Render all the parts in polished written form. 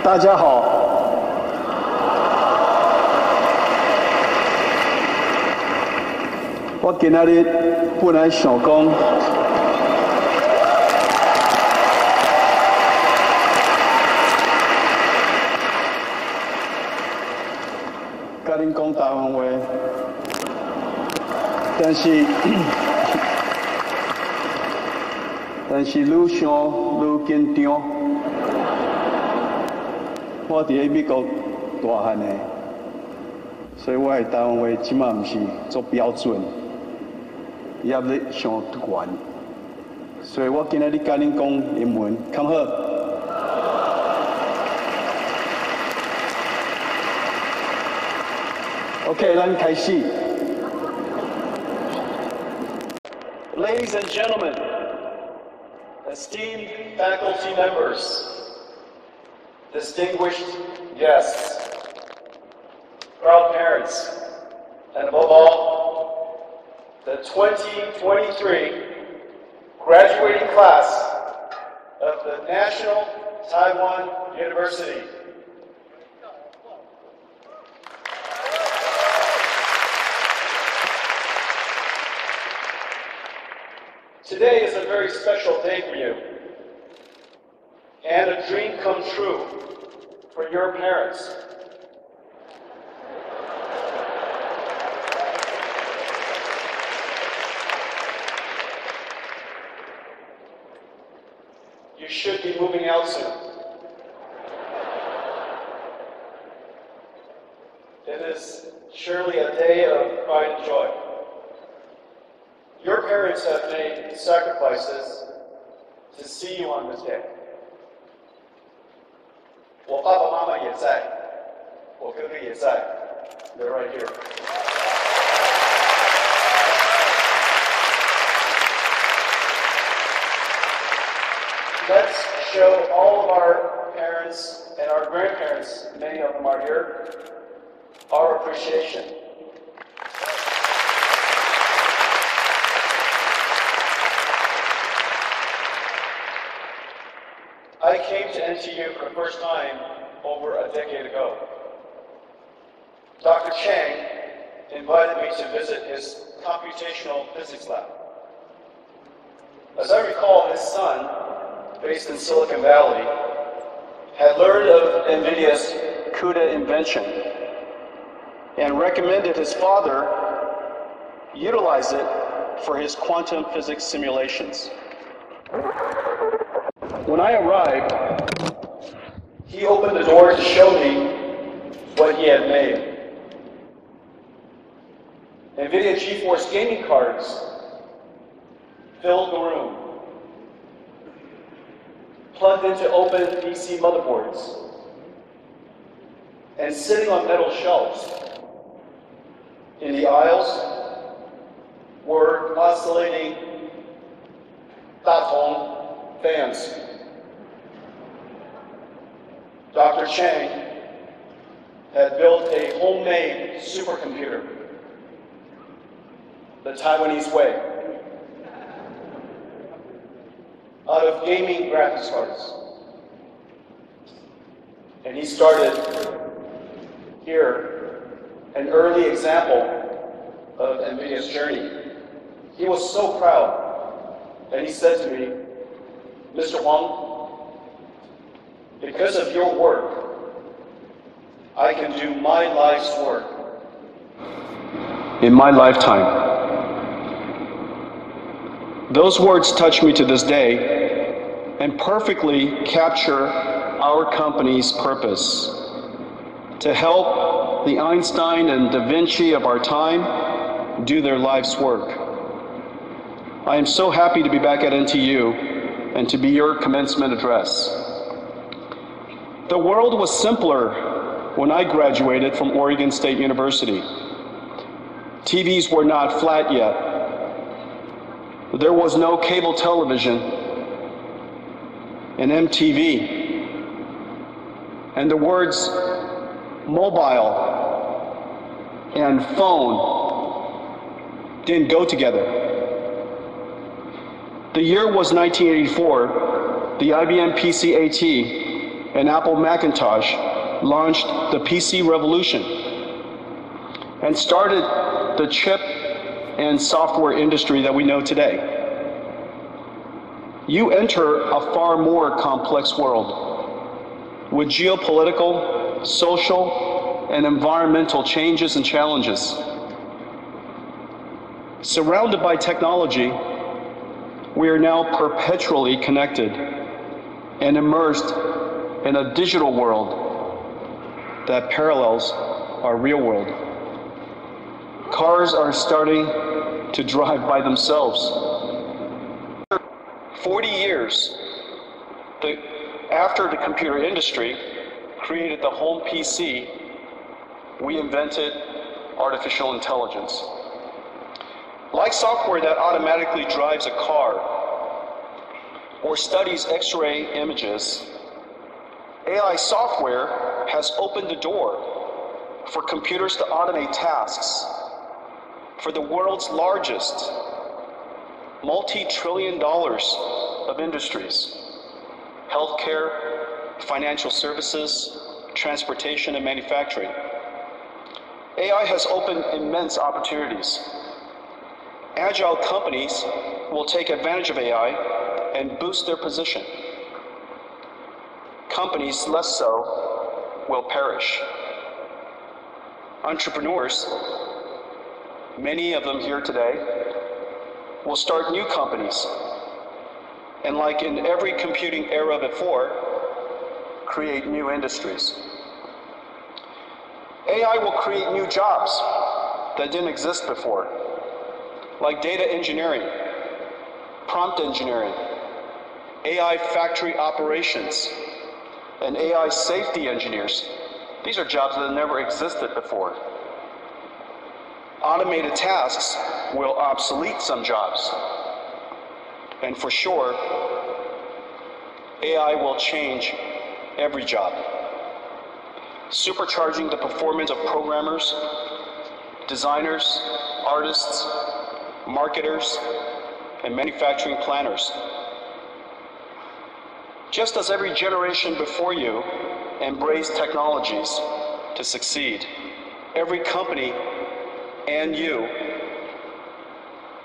大家好。我今仔日本来想讲，甲恁讲台湾话，但是愈想愈紧张。我伫咧美国大汉的，所以我的台湾话即马毋是做标准。 压力上悬，所以我今日甲恁讲英文，看好。OK， 咱开始。Ladies and gentlemen, esteemed faculty members, distinguished guests, proud parents, and above all, the 2023 graduating class of the National Taiwan University. Today is a very special day for you, and a dream come true for your parents. You should be moving out soon. It is surely a day of pride and joy. Your parents have made sacrifices to see you on this day. 我爸爸妈妈也在，我哥哥也在。They're right here. Let's show all of our parents and our grandparents, many of them are here, our appreciation. I came to NTU for the first time over a decade ago. Dr. Chang invited me to visit his computational physics lab. As I recall, his son, based in Silicon Valley, had learned of NVIDIA's CUDA invention and recommended his father utilize it for his quantum physics simulations. When I arrived, he opened the door to show me what he had made. NVIDIA GeForce gaming cards filled the room, plugged into open PC motherboards, and sitting on metal shelves. In the aisles were oscillating Datong fans. Dr. Chang had built a homemade supercomputer, the Taiwanese way, out of gaming graphics cards. And he started here an early example of NVIDIA's journey. He was so proud, and he said to me, Mr. Huang, because of your work, I can do my life's work in my lifetime. Those words touch me to this day and perfectly capture our company's purpose: to help the Einstein and Da Vinci of our time do their life's work. I am so happy to be back at NTU and to be your commencement address. The world was simpler when I graduated from Oregon State University. TVs were not flat yet. There was no cable television and MTV. And the words mobile and phone didn't go together. The year was 1984. The IBM PC AT and Apple Macintosh launched the PC revolution and started the chip and software industry that we know today. You enter a far more complex world with geopolitical, social, and environmental changes and challenges. Surrounded by technology, we are now perpetually connected and immersed in a digital world that parallels our real world. Cars are starting to drive by themselves. 40 years after the computer industry created the home PC, we invented artificial intelligence. Like software that automatically drives a car or studies X-ray images, AI software has opened the door for computers to automate tasks for the world's largest multi-trillion dollars of industries: healthcare, financial services, transportation, and manufacturing. AI has opened immense opportunities. Agile companies will take advantage of AI and boost their position. Companies less so will perish. Entrepreneurs, many of them here today, will start new companies, and like in every computing era before, create new industries. AI will create new jobs that didn't exist before, like data engineering, prompt engineering, AI factory operations, and AI safety engineers. These are jobs that never existed before. Automated tasks will obsolete some jobs. And for sure, AI will change every job, supercharging the performance of programmers, designers, artists, marketers, and manufacturing planners. Just as every generation before you embraced technologies to succeed, every company and you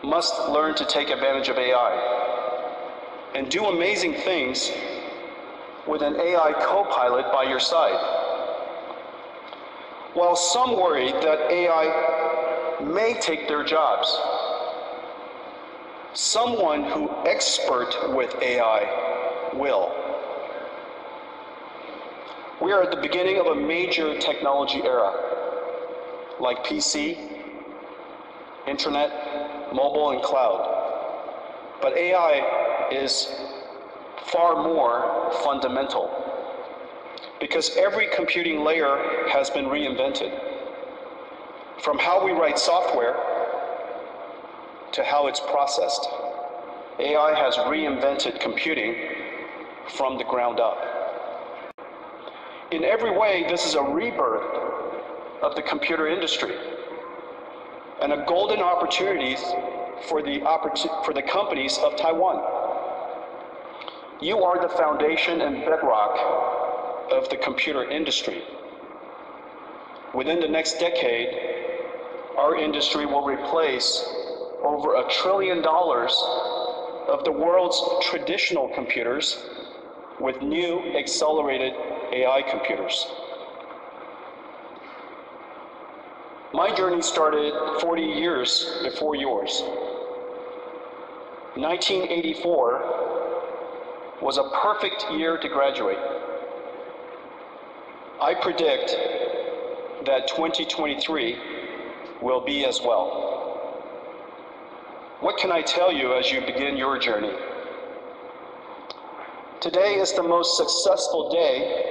must learn to take advantage of AI and do amazing things with an AI co-pilot by your side. While some worry that AI may take their jobs, someone who expert with AI will. We are at the beginning of a major technology era, like PC, internet, mobile, and cloud. But AI is far more fundamental because every computing layer has been reinvented. From how we write software to how it's processed, AI has reinvented computing from the ground up. In every way, this is a rebirth of the computer industry and a golden opportunity for the companies of Taiwan. You are the foundation and bedrock of the computer industry. Within the next decade, our industry will replace over $1 trillion of the world's traditional computers with new accelerated AI computers. My journey started 40 years before yours. 1984 was a perfect year to graduate. I predict that 2023 will be as well. What can I tell you as you begin your journey? Today is the most successful day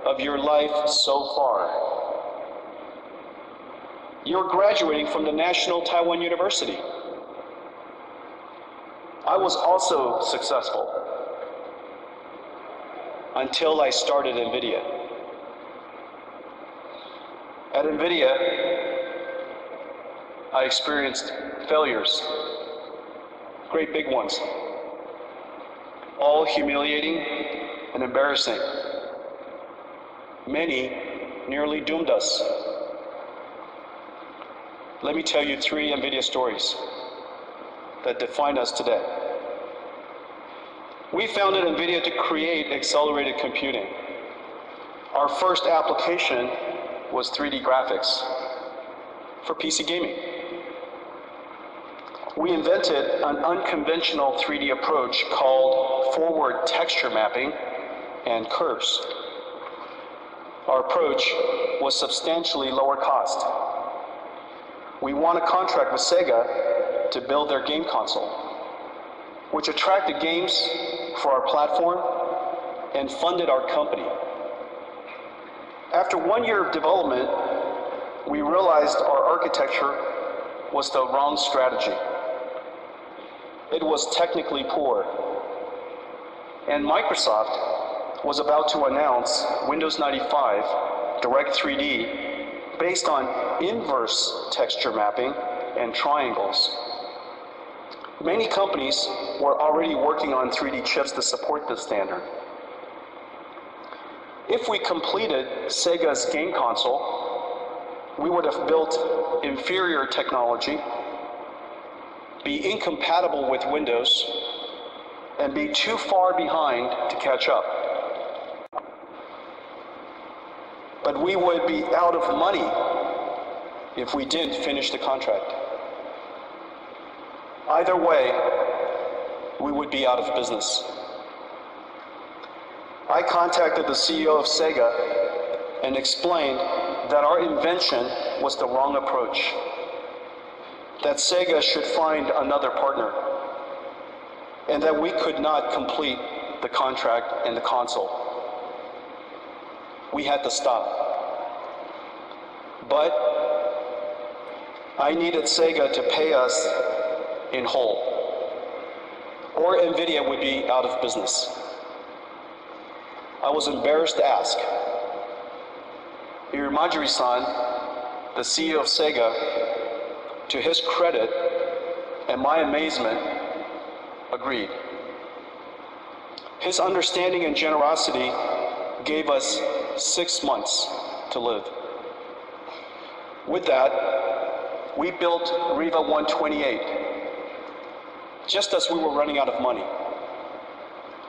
of your life so far. You're graduating from the National Taiwan University. I was also successful until I started NVIDIA. At NVIDIA, I experienced failures, great big ones, all humiliating and embarrassing. Many nearly doomed us. Let me tell you 3 NVIDIA stories that define us today. We founded NVIDIA to create accelerated computing. Our first application was 3D graphics for PC gaming. We invented an unconventional 3D approach called forward texture mapping and curves. Our approach was substantially lower cost. We won a contract with Sega to build their game console, which attracted games for our platform and funded our company. After 1 year of development, we realized our architecture was the wrong strategy. It was technically poor, and Microsoft was about to announce Windows 95 Direct 3D based on inverse texture mapping and triangles. Many companies were already working on 3D chips to support this standard. If we completed Sega's game console, we would have built inferior technology, be incompatible with Windows, and be too far behind to catch up. But we would be out of money if we didn't finish the contract. Either way, we would be out of business. I contacted the CEO of Sega and explained that our invention was the wrong approach, that Sega should find another partner, and that we could not complete the contract and the console. We had to stop. But I needed Sega to pay us in whole, or NVIDIA would be out of business. I was embarrassed to ask. Irimajiri-san, the CEO of Sega, to his credit and my amazement, agreed. His understanding and generosity gave us 6 months to live. With that, we built Riva 128, just as we were running out of money.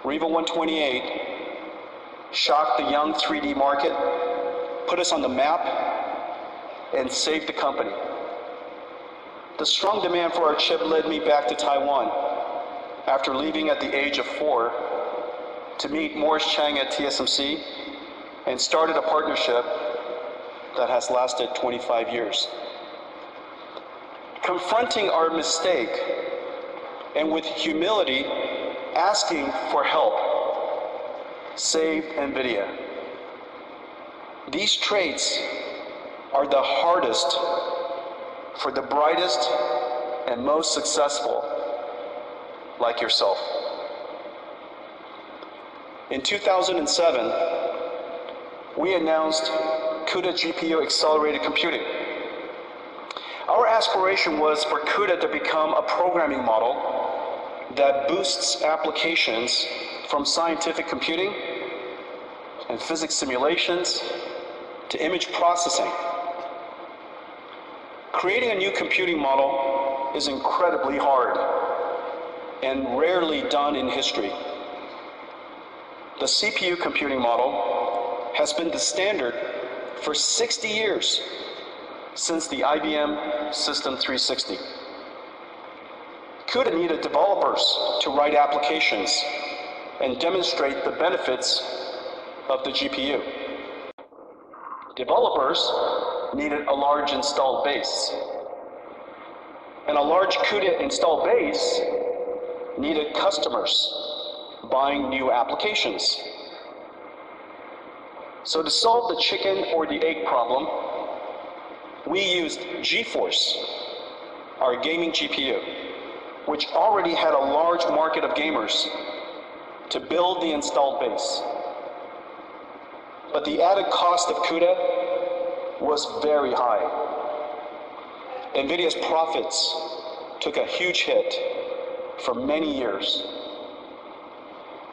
Riva 128 shocked the young 3D market, put us on the map, and saved the company. The strong demand for our chip led me back to Taiwan after leaving at the age of 4 to meet Morris Chang at TSMC and started a partnership that has lasted 25 years. Confronting our mistake and with humility asking for help saved NVIDIA. These traits are the hardest for the brightest and most successful like yourself. In 2007, we announced CUDA GPU accelerated computing. Our aspiration was for CUDA to become a programming model that boosts applications from scientific computing and physics simulations to image processing. Creating a new computing model is incredibly hard and rarely done in history. The CPU computing model has been the standard for 60 years, since the IBM System 360. CUDA needed developers to write applications and demonstrate the benefits of the GPU. Developers needed a large installed base, and a large CUDA installed base needed customers buying new applications. So to solve the chicken or the egg problem, we used GeForce, our gaming GPU, which already had a large market of gamers, to build the installed base. But the added cost of CUDA was very high. NVIDIA's profits took a huge hit for many years.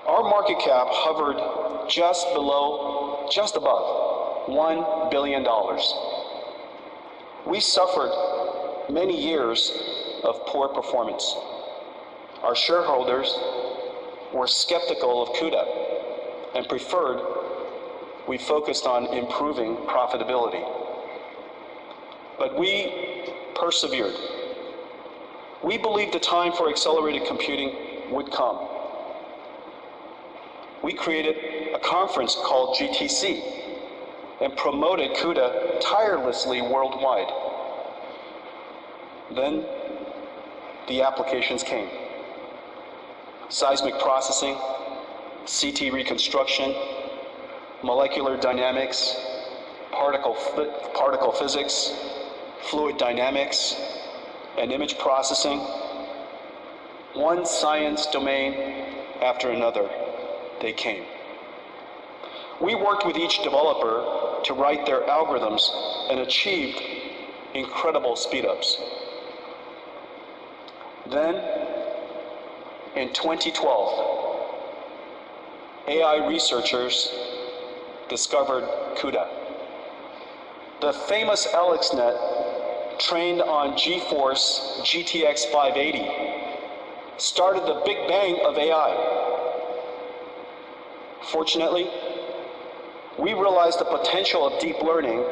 Our market cap hovered just above $1 billion. We suffered many years of poor performance. Our shareholders were skeptical of CUDA and preferred we focused on improving profitability. But we persevered. We believed the time for accelerated computing would come. We created a conference called GTC and promoted CUDA tirelessly worldwide. Then the applications came. Seismic processing, CT reconstruction, molecular dynamics, particle physics, fluid dynamics, and image processing. One science domain after another, they came. We worked with each developer to write their algorithms and achieved incredible speedups. Then, in 2012, AI researchers discovered CUDA. The famous AlexNet, trained on GeForce GTX 580, started the Big Bang of AI. Fortunately, we realized the potential of deep learning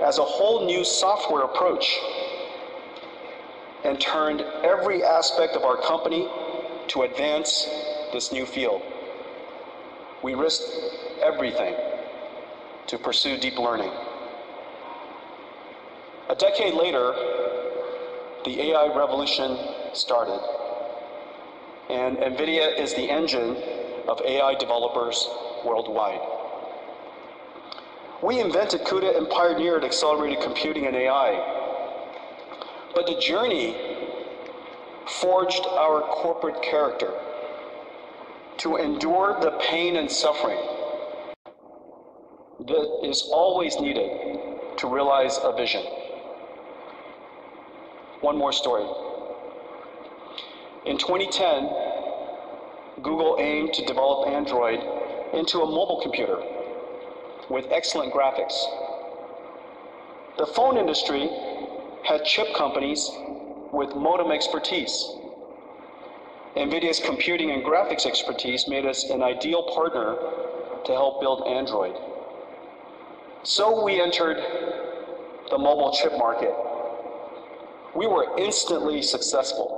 as a whole new software approach and turned every aspect of our company to advance this new field. We risked everything to pursue deep learning. A decade later, the AI revolution started, and NVIDIA is the engine of AI developers worldwide. We invented CUDA and pioneered accelerated computing and AI. But the journey forged our corporate character to endure the pain and suffering that is always needed to realize a vision. One more story. In 2010, Google aimed to develop Android into a mobile computer with excellent graphics. The phone industry had chip companies with modem expertise. NVIDIA's computing and graphics expertise made us an ideal partner to help build Android. So we entered the mobile chip market. We were instantly successful,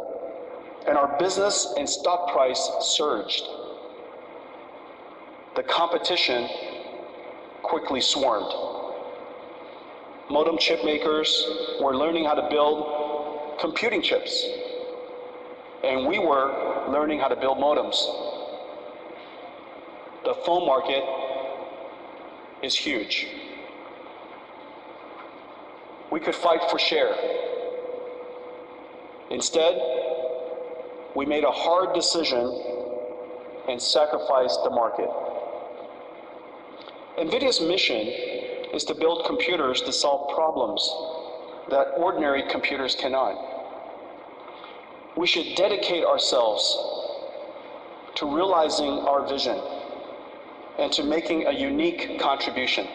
and our business and stock price surged. The competition quickly swarmed. Modem chip makers were learning how to build computing chips, and we were learning how to build modems. The phone market is huge. We could fight for share. Instead, we made a hard decision and sacrificed the market. NVIDIA's mission is to build computers to solve problems that ordinary computers cannot. We should dedicate ourselves to realizing our vision and to making a unique contribution.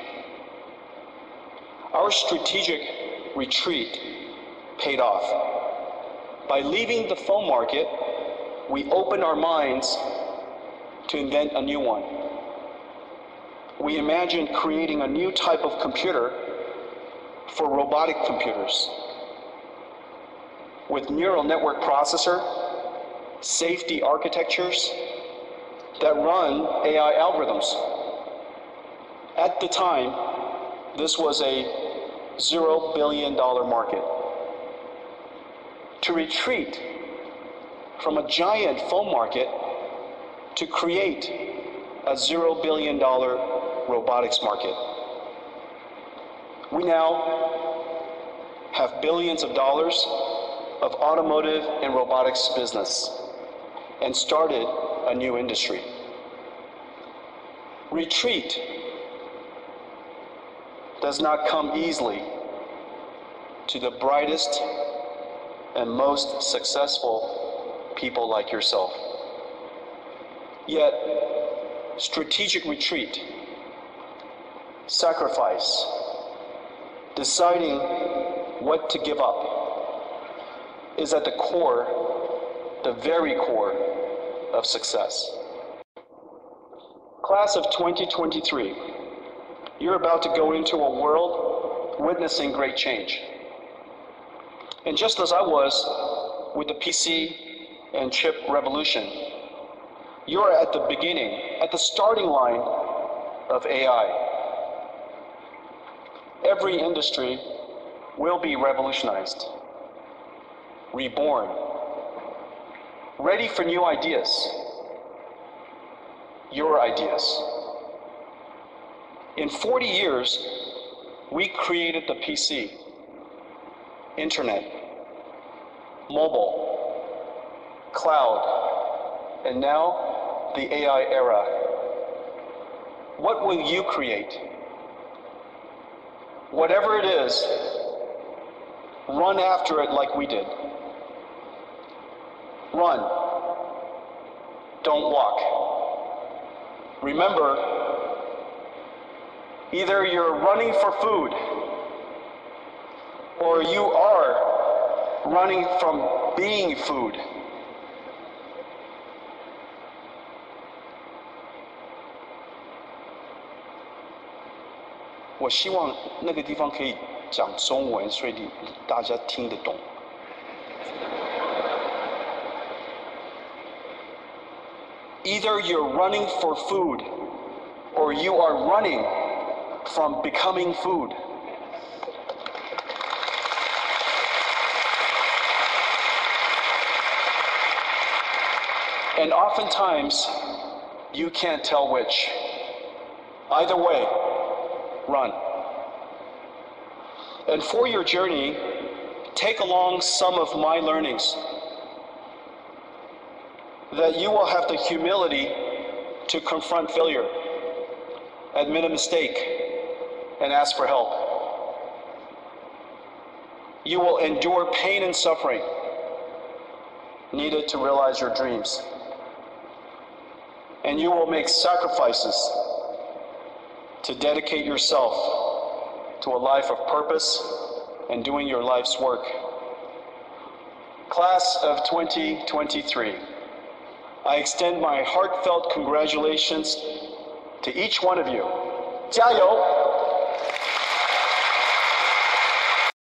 Our strategic retreat paid off. By leaving the phone market, we opened our minds to invent a new one. We imagined creating a new type of computer for robotic computers with neural network processor, safety architectures that run AI algorithms. At the time, this was a $0 billion market. To retreat from a giant phone market to create a $0 billion robotics market. We now have billions of dollars of automotive and robotics business and started a new industry. Retreat does not come easily to the brightest and most successful people like yourself. Yet, strategic retreat sacrifice, deciding what to give up is at the core, the very core of success. Class of 2023, you're about to go into a world witnessing great change. And just as I was with the PC and chip revolution, you're at the beginning, at the starting line of AI. Every industry will be revolutionized, reborn, ready for new ideas, your ideas. In 40 years, we created the PC, internet, mobile, cloud, and now the AI era. What will you create? Whatever it is, run after it like we did. Run. Don't walk. Remember, either you're running for food or you are running from being food. I 希望那个地方可以讲中文，所以大家听得懂。Either you're running for food, or you are running from becoming food. And oftentimes, you can't tell which. Either way, run. And for your journey, take along some of my learnings, that you will have the humility to confront failure, admit a mistake, and ask for help. You will endure pain and suffering needed to realize your dreams. And you will make sacrifices to dedicate yourself to a life of purpose and doing your life's work. Class of 2023, I extend my heartfelt congratulations to each one of you. 加油!